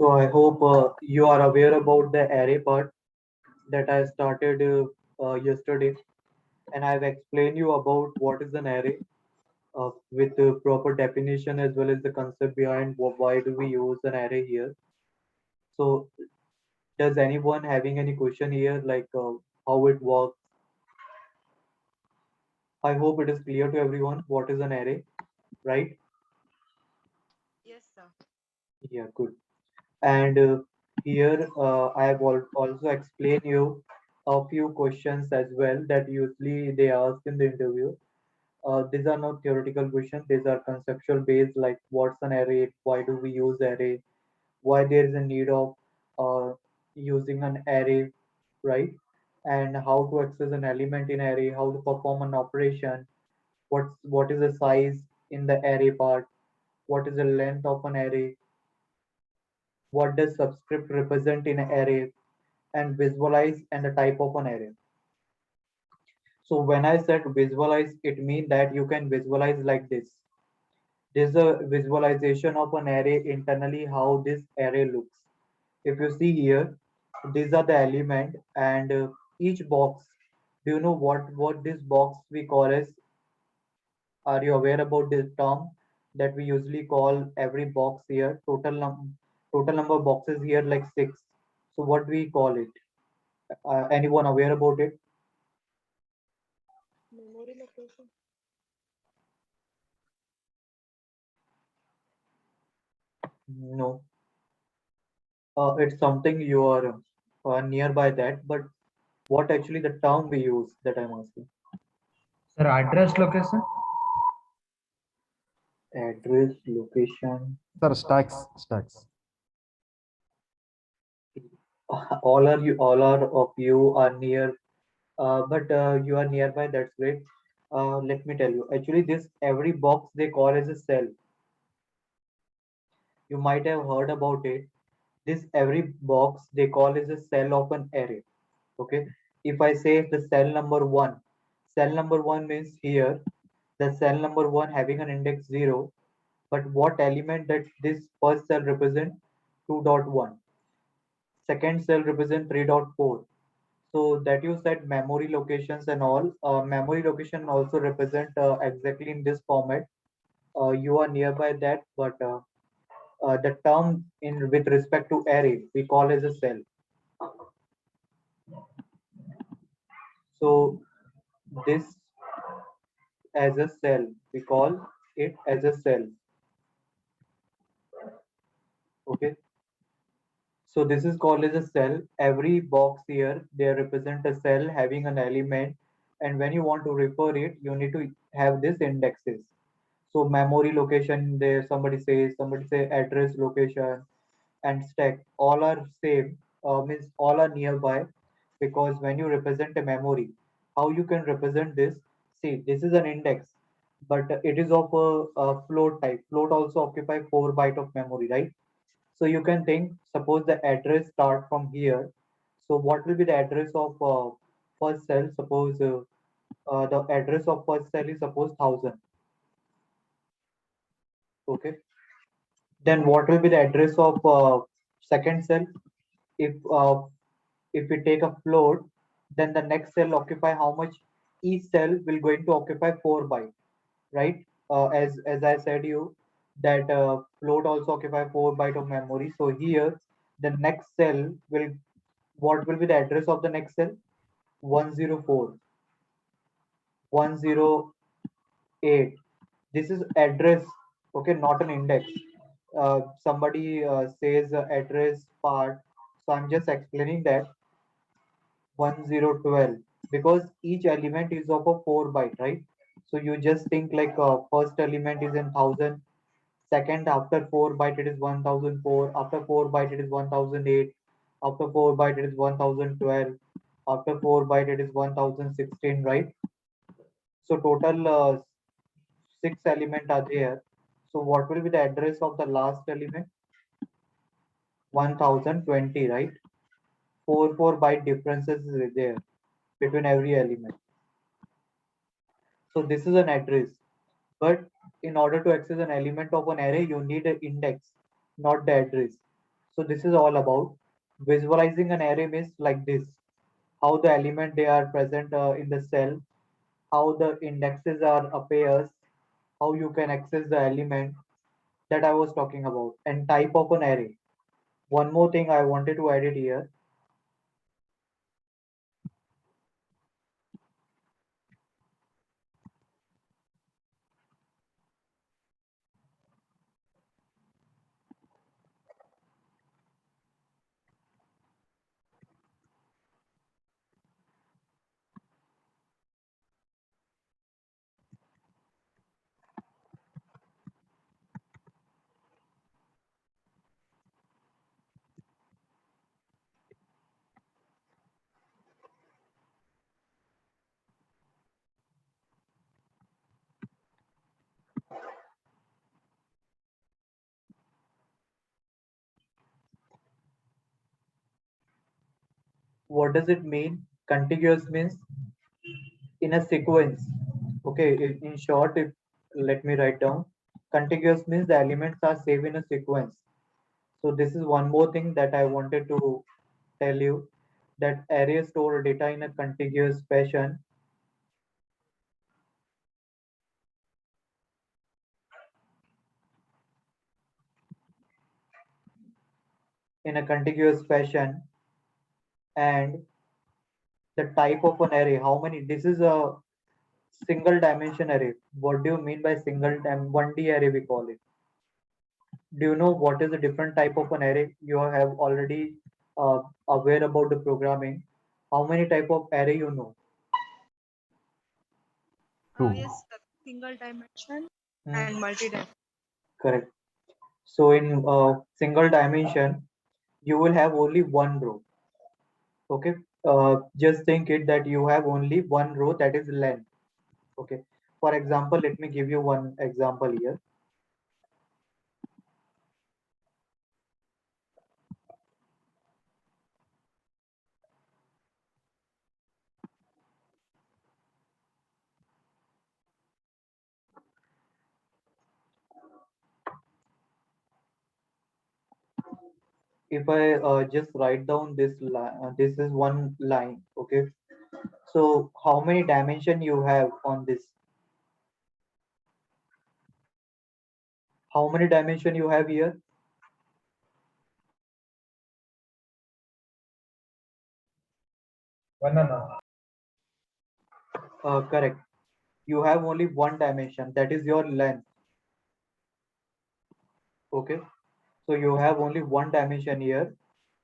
So I hope you are aware about the array part that I started yesterday, and I've explained you about what is an array with the proper definition as well as the concept behind why do we use an array here. So does anyone having any question here, like how it works? I hope it is clear to everyone what is an array, right? Yes, sir. Yeah, good. And here I have also explained you a few questions as well that usually they ask in the interview. These are not theoretical questions, these are conceptual based, like what's an array, why do we use array, why there is a need of uh, using an array, right? And how to access an element in array, how to perform an operation, what is the size in the array part, what is the length of an array, what does subscript represent in an array, and visualize and the type of an array. So when I said visualize, it means that you can visualize like this. This is a visualization of an array internally, how this array looks. If you see here, these are the element and each box. Do you know what this box we call as? Are you aware about this term that we usually call every box here? Total number of boxes here like six. So what do we call it? Anyone aware about it? Memory location. No. It's something you are nearby that, but what actually the term we use that I'm asking? Sir, address location? Address, location. Sir, stacks. All are of you are near, but you are nearby. That's great. Let me tell you. Actually, this every box they call as a cell. You might have heard about it. This every box they call is a cell of an array. Okay. If I say the cell number one means here the cell number one having an index 0, but what element that this first cell represent? 2.1. Second cell represent 3.4. So that you said memory locations and all. Memory location also represent exactly in this format. You are nearby that, but the term in with respect to array we call as a cell. So this as a cell we call it as a cell. Okay. So this is called as a cell. Every box here, they represent a cell having an element. And when you want to refer it, you need to have this indexes. So memory location, there somebody say address location and stack. All are same, means all are nearby because when you represent a memory, how you can represent this? See, this is an index, but it is of a float type. Float also occupy 4 byte of memory, right? So you can think, suppose the address start from here. So what will be the address of first cell? Suppose the address of first cell is suppose 1000. Okay. Then what will be the address of second cell? If if we take a float, then the next cell occupy how much? Each cell will going to occupy 4 byte, right? As I said you that float also occupy 4 byte of memory. So here the next cell will, what will be the address of the next cell? 104, 108. This is address, okay, not an index. Somebody says address part, so I'm just explaining that 1012 because each element is of a 4 byte, right? So you just think like first element is in 1000, second after 4 byte it is 1004, after 4 byte it is 1008, after 4 byte it is 1012, after 4 byte it is 1016, right? So total six element are there. So what will be the address of the last element? 1020, right? 4 byte differences is there between every element. So this is an address. But in order to access an element of an array, you need an index, not the address. So this is all about visualizing an array means like this: how the element they are present in the cell, how the indexes are appears, how you can access the element that I was talking about, and type of an array. One more thing I wanted to add it here. What does it mean? Contiguous means in a sequence. Okay, in short, if let me write down. Contiguous means the elements are saved in a sequence. So this is one more thing that I wanted to tell you, that arrays store data in a contiguous fashion. In a contiguous fashion, and the type of an array, how many, this is a single dimension array. What do you mean by single 1D array we call it? Do you know what is the different type of an array? You have already aware about the programming. How many type of array you know? Two. Yes, sir. Single dimension Hmm, and multi-dimension. correct. So in single dimension, you will have only one row. Okay. Just think it that you have only one row, that is length. Okay. For example, let me give you one example here. If I just write down this line, this is one line. Okay. So how many dimension you have on this? How many dimension you have here? One and a half. Correct. You have only one dimension, that is your length. Okay. So you have only one dimension here.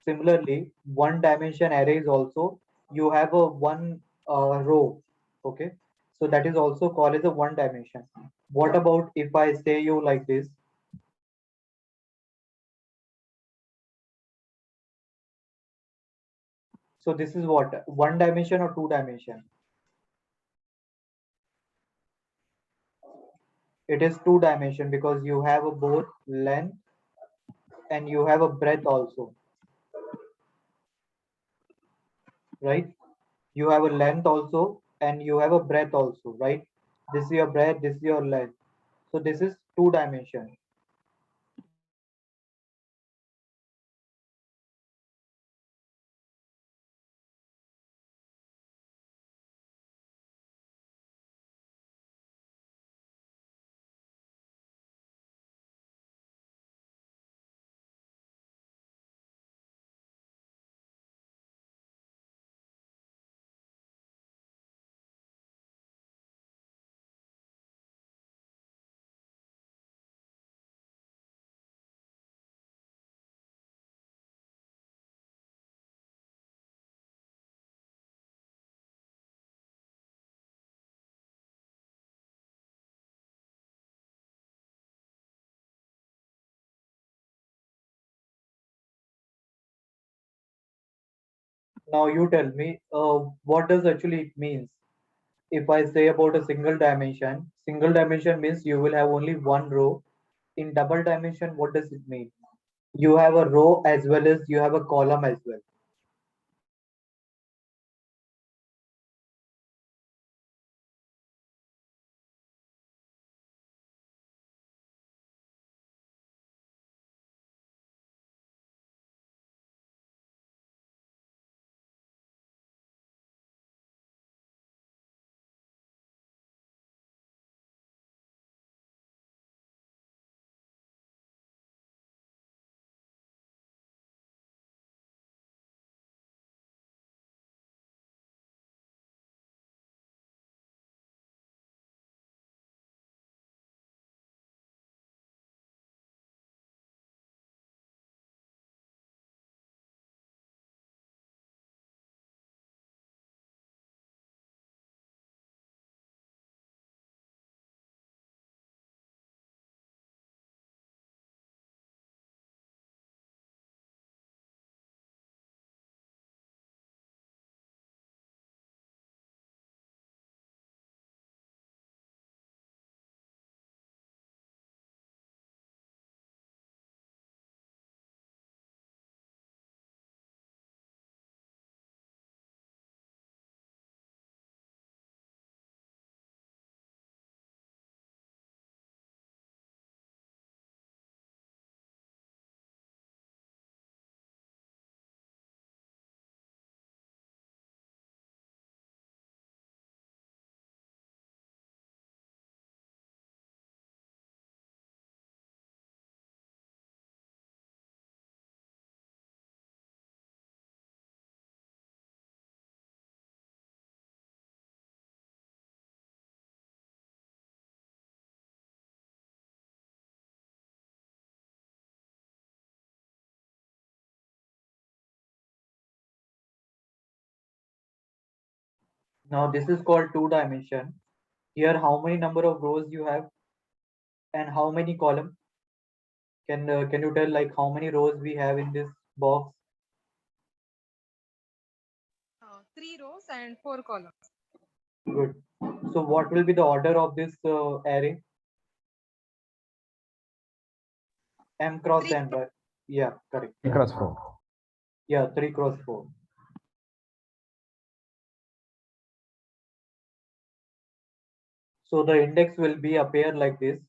Similarly, one dimension array is also, you have a one row. Okay. So that is also called as a one dimension. What about if I say you like this? So this is what, one dimension or two dimension? It is two dimension because you have a both length and you have a breadth also, right? You have a length also and you have a breadth also, right? This is your breadth, this is your length. So this is two dimension. Now you tell me, what does actually it means? If I say about a single dimension means you will have only one row. In double dimension, what does it mean? You have a row as well as you have a column as well. Now this is called two dimension. Here, how many number of rows you have and how many columns? Can you tell like how many rows we have in this box? 3 rows and 4 columns. Good. So what will be the order of this array? M cross 3 n, right? Yeah, correct. Cross 4. Yeah, 3 cross 4. So the index will be appear like this.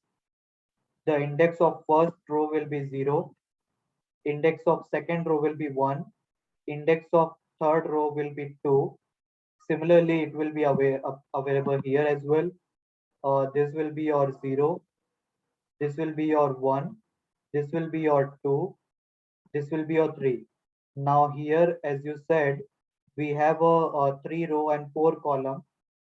The index of first row will be 0. Index of second row will be 1. Index of third row will be 2. Similarly, it will be available here as well. This will be your 0. This will be your 1. This will be your 2. This will be your 3. Now here, as you said, we have a 3 row and 4 column.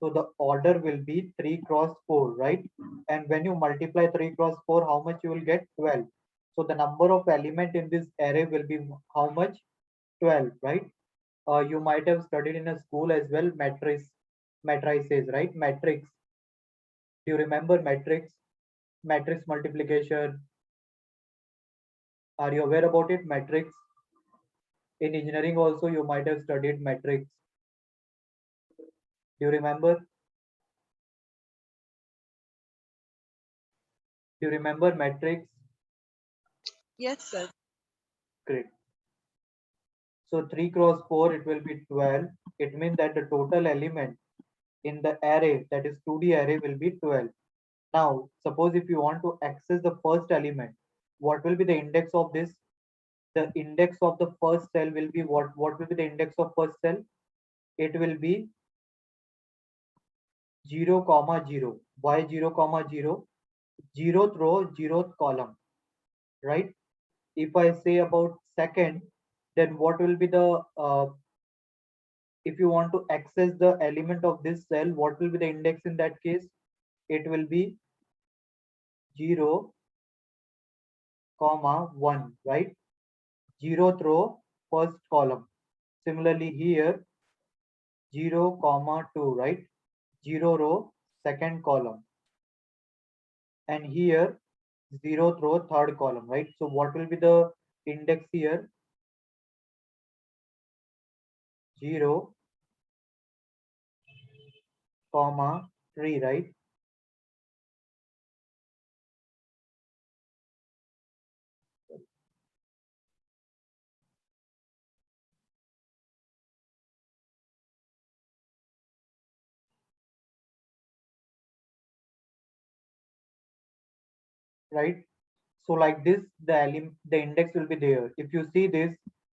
So the order will be 3 cross 4, right? And when you multiply 3 cross 4, how much you will get? 12. So the number of element in this array will be how much? 12, right? You might have studied in a school as well, matrices, right? Matrix. Do you remember matrix? Matrix multiplication. Are you aware about it? Matrix. In engineering also, you might have studied matrix. Do you remember? Do you remember matrix? Yes, sir. Great. So 3 cross 4, it will be 12. It means that the total element in the array, that is 2D array, will be 12. Now, suppose if you want to access the first element, what will be the index of this? The index of the first cell will be what? What will be the index of first cell? It will be 0, comma 0. Why 0, comma 0? 0th row, 0th column, right? If I say about second, then what will be the if you want to access the element of this cell, what will be the index in that case? It will be 0, comma 1, right? 0th row, first column. Similarly here, 0, comma 2, right? 0 row, second column. And here, 0th row, third column, right? So what will be the index here? 0, comma 3, right? Right? So like this, the index will be there. If you see this,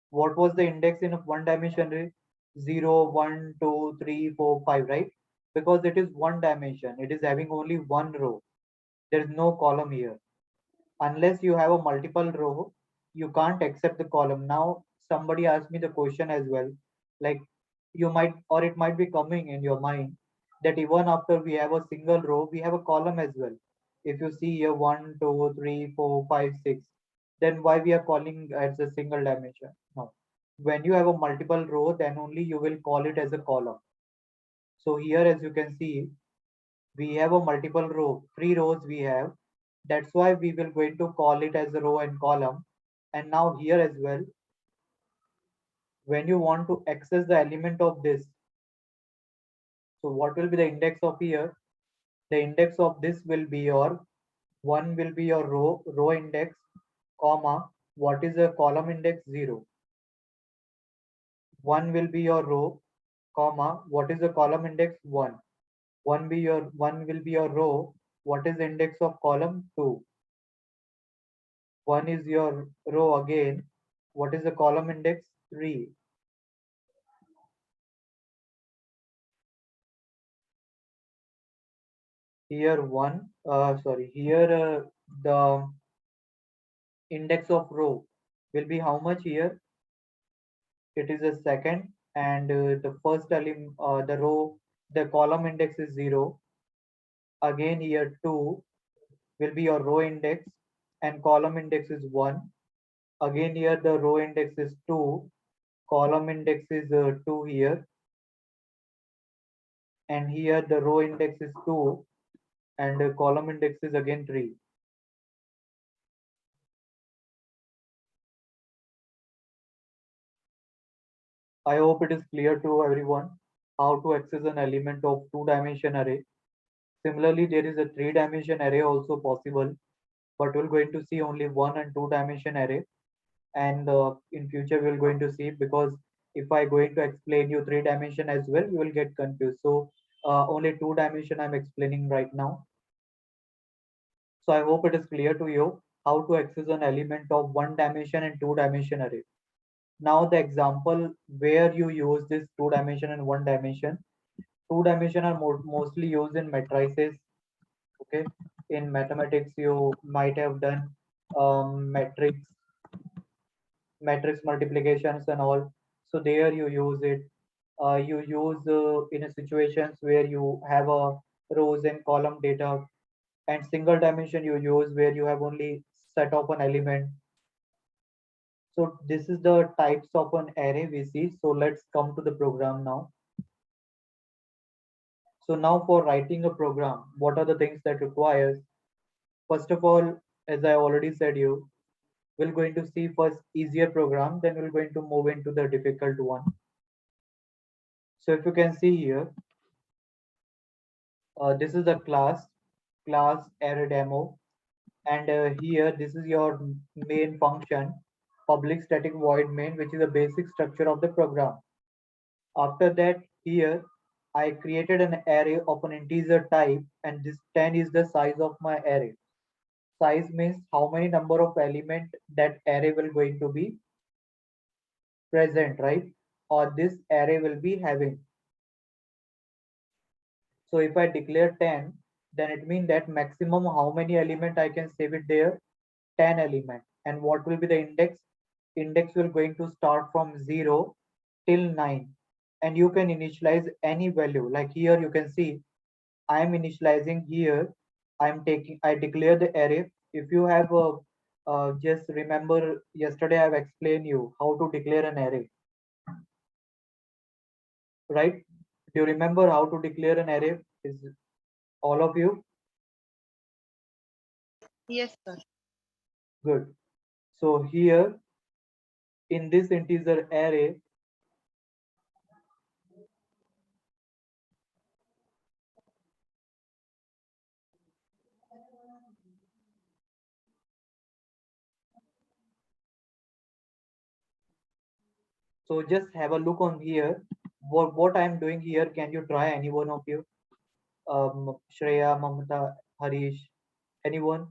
what was the index in a one dimension array? 0, 1, 2, 3, 4, 5, right? Because it is one dimension. It is having only one row. There is no column here. Unless you have a multiple row, you can't accept the column. Now, somebody asked me the question as well. Like you might, or it might be coming in your mind that even after we have a single row, we have a column as well. If you see here 1, 2, 3, 4, 5, 6, then why we are calling as a single dimension? No. When you have a multiple row, then only you will call it as a column. So here, as you can see, we have a multiple row, 3 rows we have. That's why we will going to call it as a row and column. And now here as well, when you want to access the element of this, so what will be the index of here? The index of this will be your one will be your row index, comma, what is the column index? 0. One will be your row, comma, what is the column index? 1. One will be your row, what is the index of column? 2. One is your row again, what is the column index? 3. Here the index of row will be how much here? It is a second, and the first element, the column index is 0. Again here 2 will be your row index, and column index is 1. Again here the row index is 2, column index is 2 here. and here the row index is 2 and the column index is again 3. I hope it is clear to everyone how to access an element of two-dimension array. Similarly, there is a three-dimension array also possible, but we're going to see only one and two-dimension array. And in future, we're going to see, because if I going to explain you three-dimension as well, you will get confused. So only two-dimension I'm explaining right now. So I hope it is clear to you how to access an element of one dimension and two dimension array. Now the example where you use this two dimension and one dimension. Two dimension are mostly used in matrices. Okay, in mathematics you might have done matrix multiplications and all. So there you use it. You use in a situations where you have a rows and column data, and single dimension you use where you have only set of an element. So this is the types of an array we see. So let's come to the program now. So now for writing a program, what are the things that requires? First of all, as I already said you, we're going to see first easier program, then we're going to move into the difficult one. So if you can see here, this is the class array demo, and here this is your main function, public static void main, which is the basic structure of the program. After that, here I created an array of an integer type, and this 10 is the size of my array. Size means how many number of element that array will going to be present, right? Or this array will be having. So if I declare 10, then it means that maximum how many element I can save it there? 10 element. And what will be the index? Index will going to start from 0 till 9. And you can initialize any value. Like here you can see I am initializing here. I declare the array. If you have just remember yesterday I've explained you how to declare an array, right? Do you remember how to declare an array? Is all of you Yes, sir. good? So here in this integer array, so just have a look on here. What I'm doing here, can you try any one of you? Shreya, Mamata, Harish, anyone?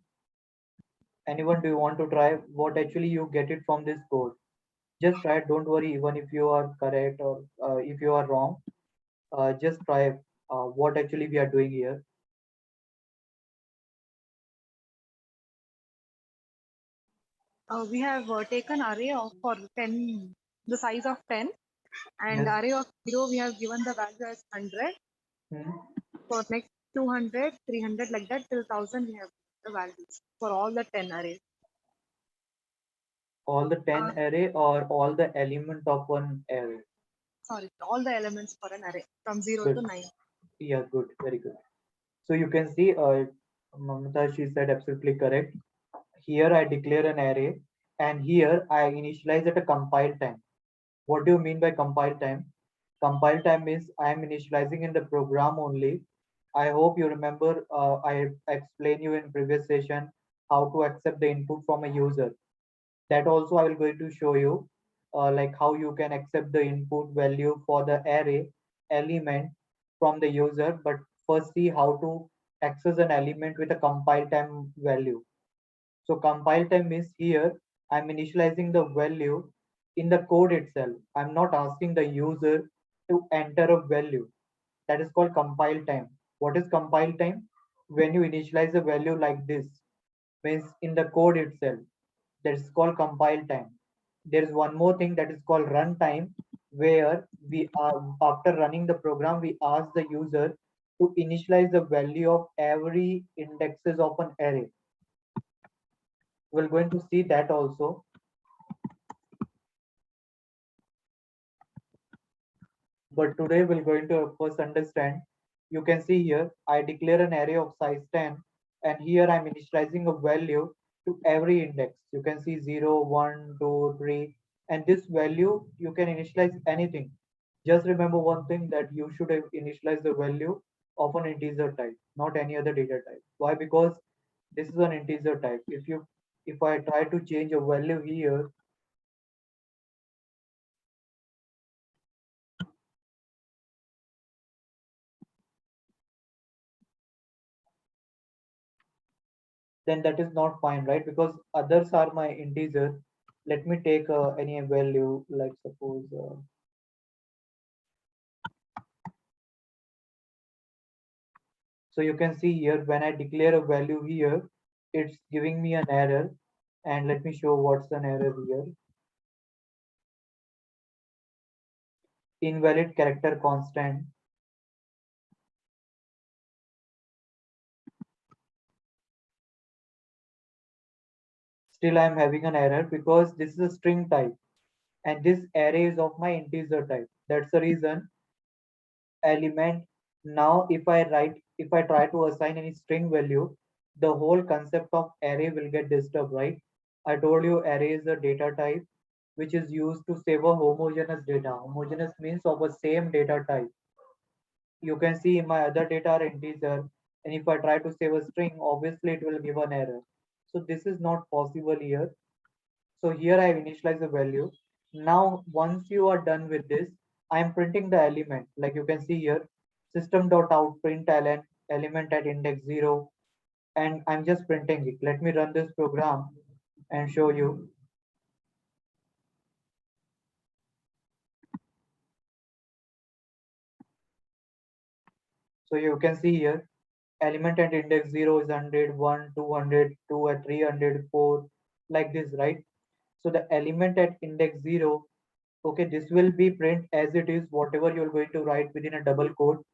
Anyone, do you want to try what actually you get it from this code? Just try it, don't worry, even if you are correct or if you are wrong, just try what actually we are doing here. We have taken array of for 10, the size of 10, and Yes. array of 0, we have given the value as 100. Hmm. For next 200, 300, like that, till 1000, we have the values for all the 10 arrays. All the 10 Uh, array or all the element of one array? Sorry, all the elements for an array from 0 to Good. 9. Yeah, good, very good. So you can see Mamata, she said absolutely correct. Here I declare an array, and here I initialize at a compile time. What do you mean by compile time? Compile time means I am initializing in the program only. I hope you remember I explained you in previous session how to accept the input from a user. That also I will going to show you, like how you can accept the input value for the array element from the user. But first see how to access an element with a compile time value. So compile time is here I'm initializing the value in the code itself. I'm not asking the user to enter a value. That is called compile time. What is compile time? When you initialize a value like this, means in the code itself, that's called compile time. There is one more thing that is called runtime, where we are after running the program, we ask the user to initialize the value of every indexes of an array. We're going to see that also. But today we're going to first understand You can see here, I declare an array of size 10, and here I'm initializing a value to every index. You can see 0, 1, 2, 3, and this value, you can initialize anything. Just remember one thing, that you should have initialized the value of an integer type, not any other data type. Why? Because this is an integer type. If I try to change a value here, then that is not fine, right? Because others are my integer. Let me take any value, like suppose so you can see here, when I declare a value here, it's giving me an error. And let me show what's an error here. Invalid character constant. Still I'm having an error because this is a string type and this array is of my integer type. That's the reason element. Now if I try to assign any string value, the whole concept of array will get disturbed, right? I told you array is a data type which is used to save a homogeneous data. Homogeneous means of a same data type. You can see my other data are integer, and if I try to save a string, obviously it will give an error. So this is not possible here. So here I have initialized the value. Now once you are done with this, I am printing the element. Like you can see here, system.out println element at index 0, and I'm just printing it. Let me run this program and show you. So you can see here, element at index 0 is 100, 1, 200, 2 at 300, 4, like this, right? So the element at index 0, okay, this will be print as it is, whatever you're going to write within a double quote.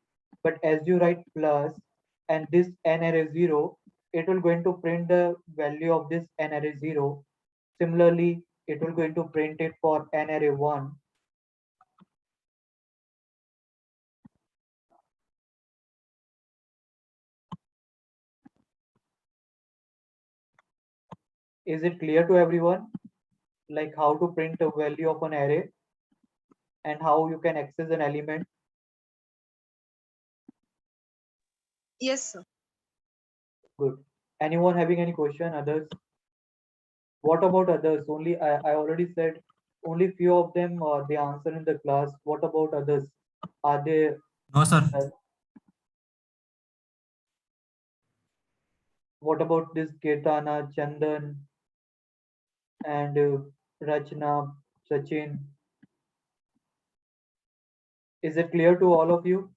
But as you write plus and this n array 0, it will going to print the value of this n array 0. Similarly, it will going to print it for n array 1. Is it clear to everyone? Like how to print a value of an array and how you can access an element? Yes, sir. Good. Anyone having any question? Others? What about others? Only I already said only few of them they answer in the class. What about others? Are they No, sir. uh, what about this Kirtana, Chandan, and Rachna, Sachin? Is it clear to all of you?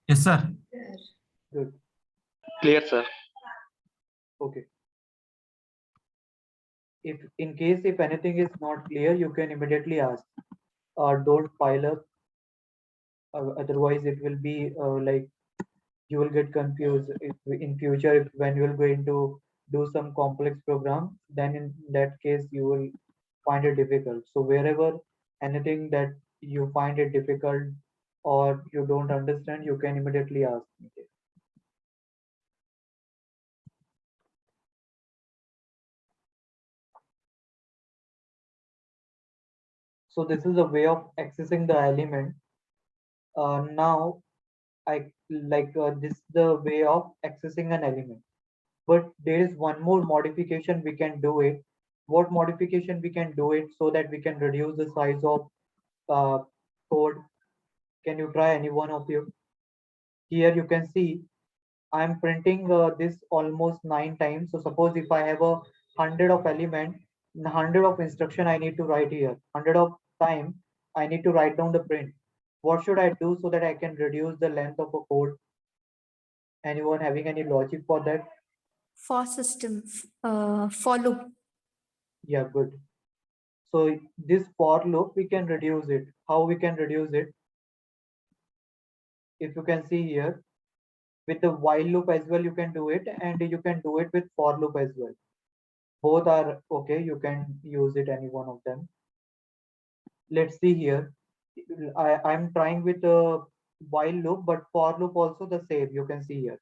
Yes, sir. Good. Clear, sir. Okay. If in case if anything is not clear, you can immediately ask. Don't pile up. Otherwise, it will be like you will get confused if in future if when you are going to do some complex program, then in that case you will find it difficult. So wherever anything that you find it difficult or you don't understand, you can immediately ask me. So this is a way of accessing the element. Now I like this is the way of accessing an element. But there is one more modification we can do it. What modification we can do it so that we can reduce the size of uh, code? Can you try, any one of you? Here you can see I'm printing this almost 9 times. So suppose if I have a 100 of element, 100 of instruction I need to write here. 100 of time I need to write down the print. What should I do so that I can reduce the length of a code? Anyone having any logic for that? For system, for loop. Yeah, good. So this for loop, we can reduce it. How we can reduce it? If you can see here, with the while loop as well, you can do it, and you can do it with for loop as well. Both are okay. You can use it, any one of them. Let's see here. I'm trying with while loop, but for loop also the same, you can see here.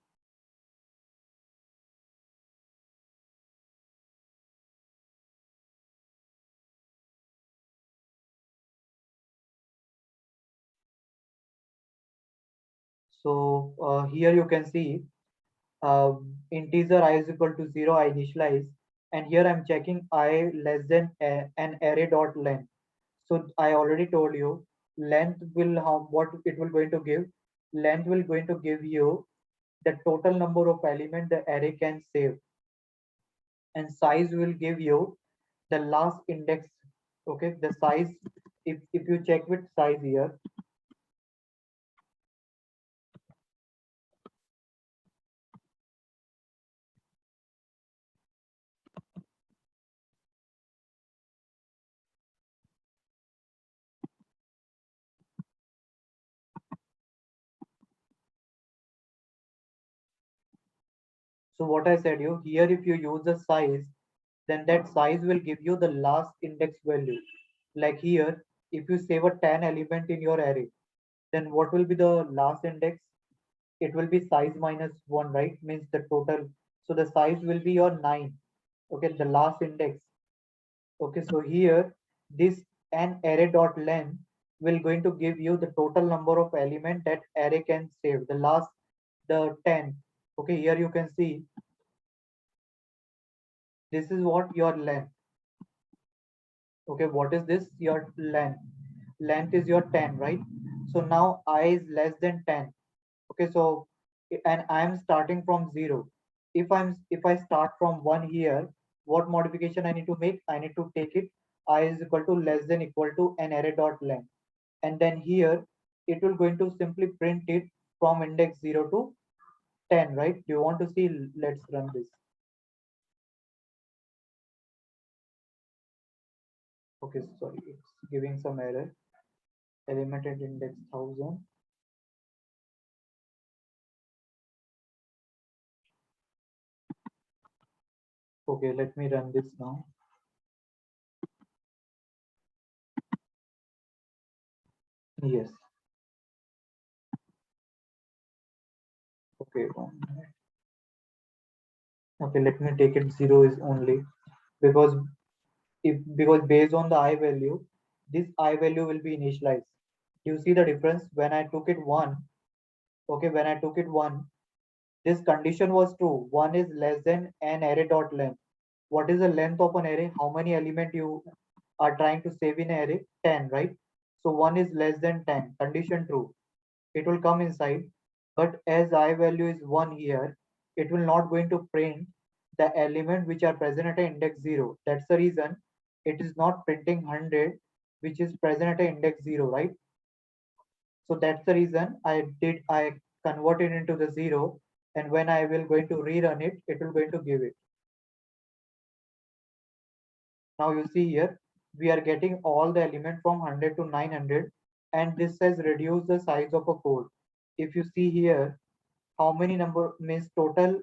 So here you can see integer I is equal to 0, I initialize, and here I'm checking I less than an array dot length. So I already told you length will how what it will going to give. Length will going to give you the total number of element the array can save, and size will give you the last index. Okay, the size, if you check with size here, so what I said you here, if you use the size, then that size will give you the last index value. Like here, if you save a 10 element in your array, then what will be the last index? It will be size minus 1, right? Means the total. So the size will be your 9. Okay, the last index. Okay, so here this an array dot length will going to give you the total number of element that array can save. The last, the 10. Okay, here you can see this is what your length. Okay, what is this? Your length. Length is your 10, right? So now I is less than 10. Okay, so and I'm starting from 0. If I start from 1 here, what modification I need to make? I need to take it I is equal to less than equal to an array dot length. And then here it will going to simply print it from index 0 to 10, right? Do you want to see? Let's run this. Okay, sorry, it's giving some error. Element at index 1000. Okay, let me run this now. Yes. Okay, 1 minute. Okay, let me take it 0 is only, because because based on the I value, this I value will be initialized. You see the difference when I took it 1. Okay, when I took it 1, this condition was true. 1 is less than an array dot length. What is the length of an array? How many element you are trying to save in an array? 10, right? So 1 is less than 10. Condition true. It will come inside. But as I value is 1 here, it will not going to print the element which are present at index 0. That's the reason it is not printing 100, which is present at index 0, right? So that's the reason I converted into the 0, and when I will going to rerun it, it will going to give it. Now you see here, we are getting all the element from 100 to 900, and this has reduced the size of a code. If you see here, how many number means total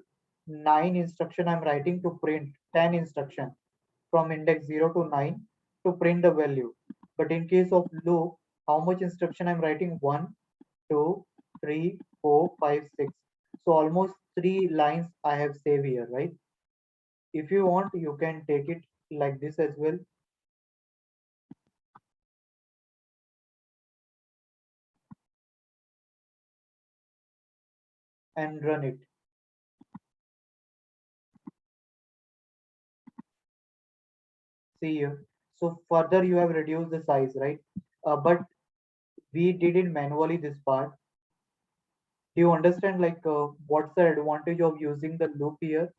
9 instruction I'm writing to print 10 instruction from index 0 to 9 to print the value. But in case of loop, how much instruction I'm writing? 1, 2, 3, 4, 5, 6. So almost 3 lines I have saved here, right? If you want, you can take it like this as well. And run it. See here. So further you have reduced the size, right? But we did it manually this part. Do you understand like what's the advantage of using the loop here?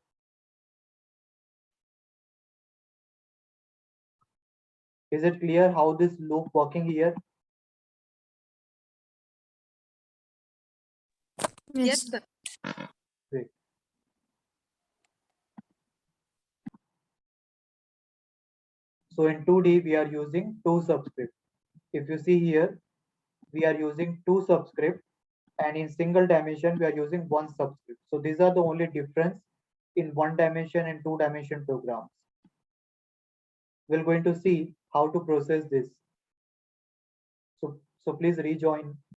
Is it clear how this loop working here? Yes, Yes. sir. Great. So in 2D we are using two subscript. If you see here, we are using two subscript, and in single dimension we are using one subscript. So these are the only difference in one dimension and two dimension programs. We're going to see how to process this. So please rejoin.